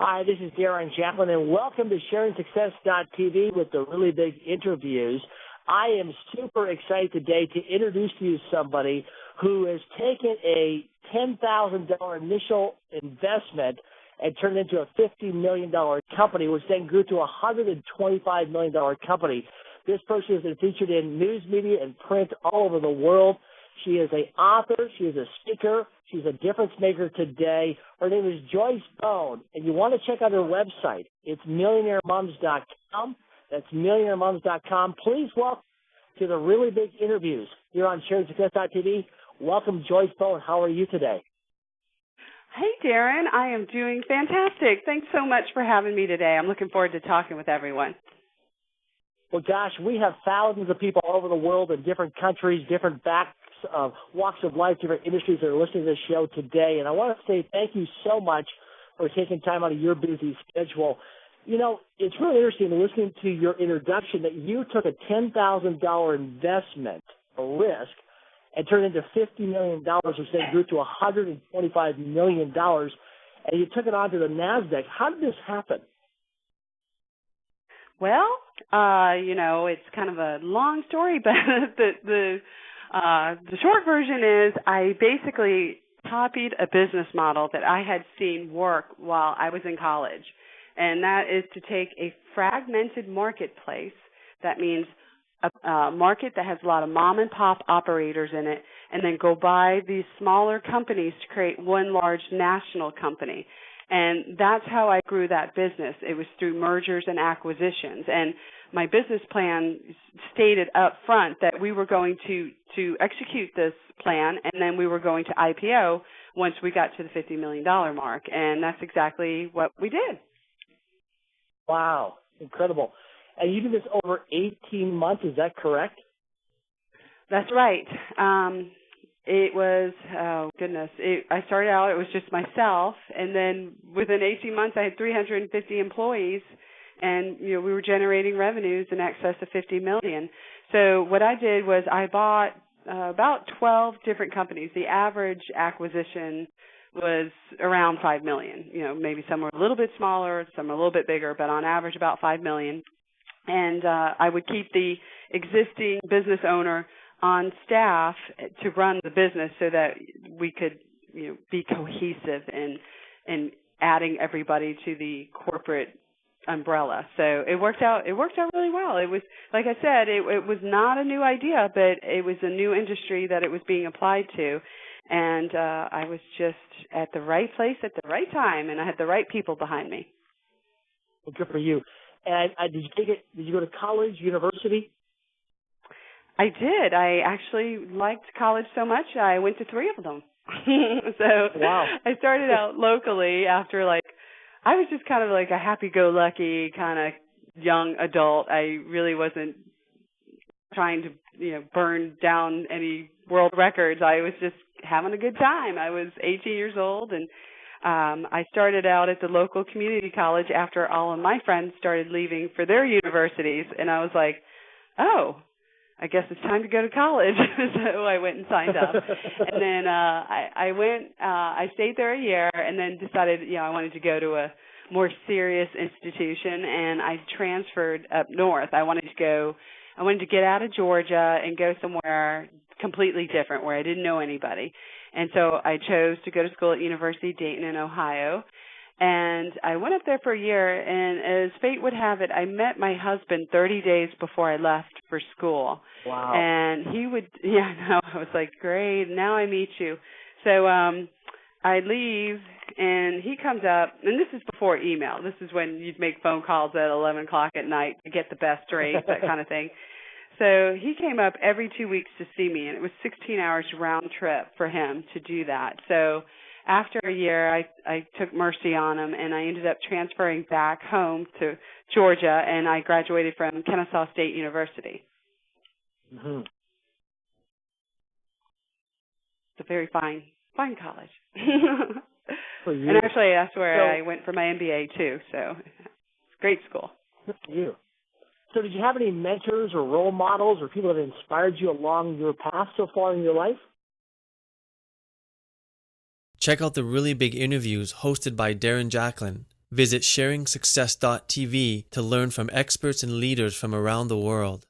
Hi, this is Darren Jacqueline, and welcome to SharingSuccess.tv with the Really Big Interviews. I am super excited today to introduce to you somebody who has taken a $10,000 initial investment and turned it into a $50 million company, which then grew to a $125 million company. This person has been featured in news media and print all over the world. She is an author. She is a speaker. She's a difference maker today. Her name is Joyce Bone, and you want to check out her website. It's millionairemoms.com. That's millionairemoms.com. Please welcome to the Really Big Interviews here on SharingSuccess.tv. Welcome, Joyce Bone. How are you today? Hey, Darren. I am doing fantastic. Thanks so much for having me today. I'm looking forward to talking with everyone. Well, gosh, we have thousands of people all over the world in different countries, different walks of life, different industries that are listening to this show today. And I want to say thank you so much for taking time out of your busy schedule. You know, it's really interesting listening to your introduction that you took a $10,000 investment, a risk, and turned it into $50 million, which then grew to $125 million, and you took it onto the NASDAQ. How did this happen? Well, it's kind of a long story, but the short version is I basically copied a business model that I had seen work while I was in college, and that is to take a fragmented marketplace, that means a market that has a lot of mom-and-pop operators in it, and then go buy these smaller companies to create one large national company. And that's how I grew that business. It was through mergers and acquisitions. And my business plan stated up front that we were going to execute this plan, and then we were going to IPO once we got to the $50 million mark. And that's exactly what we did. Wow, incredible. And you did this over 18 months, is that correct? That's right. It was, I started out, it was just myself, and then within 18 months I had 350 employees, and we were generating revenues in excess of $50 million. So what I did was I bought about 12 different companies. The average acquisition was around $5 million. Maybe some were a little bit smaller, some were a little bit bigger, but on average about $5 million. And I would keep the existing business owner on staff to run the business so that we could be cohesive in adding everybody to the corporate umbrella. So it worked out really well. It was, like I said, it was not a new idea, but it was a new industry that it was being applied to. And I was just at the right place at the right time, and I had the right people behind me. Well, good for you. And did you go to college, university? I did. I actually liked college so much, I went to 3 of them. So wow. I started out locally after, I was just kind of like a happy-go-lucky kind of young adult. I really wasn't trying to, burn down any world records. I was just having a good time. I was 18 years old, and I started out at the local community college after all of my friends started leaving for their universities, and I was like, oh, I guess it's time to go to college. So I went and signed up. And then I stayed there a year and then decided, I wanted to go to a more serious institution, and I transferred up north. I wanted to get out of Georgia and go somewhere completely different where I didn't know anybody. And so I chose to go to school at University of Dayton in Ohio. And I went up there for a year, and as fate would have it, I met my husband 30 days before I left for school. Wow. And I was like, great, now I meet you. So I leave, and he comes up, and this is before email. This is when you'd make phone calls at 11 o'clock at night to get the best rate, that kind of thing. So he came up every 2 weeks to see me, and it was 16 hours round trip for him to do that. So after a year, I took mercy on him, and I ended up transferring back home to Georgia, and I graduated from Kennesaw State University. Mm-hmm. It's a very fine college. And actually, that's where I went for my MBA, too, so it's a great school. Good for you. So did you have any mentors or role models or people that inspired you along your path so far in your life? Check out the Really Big Interviews hosted by Darren Jacqueline Visit sharingsuccess.tv to learn from experts and leaders from around the world.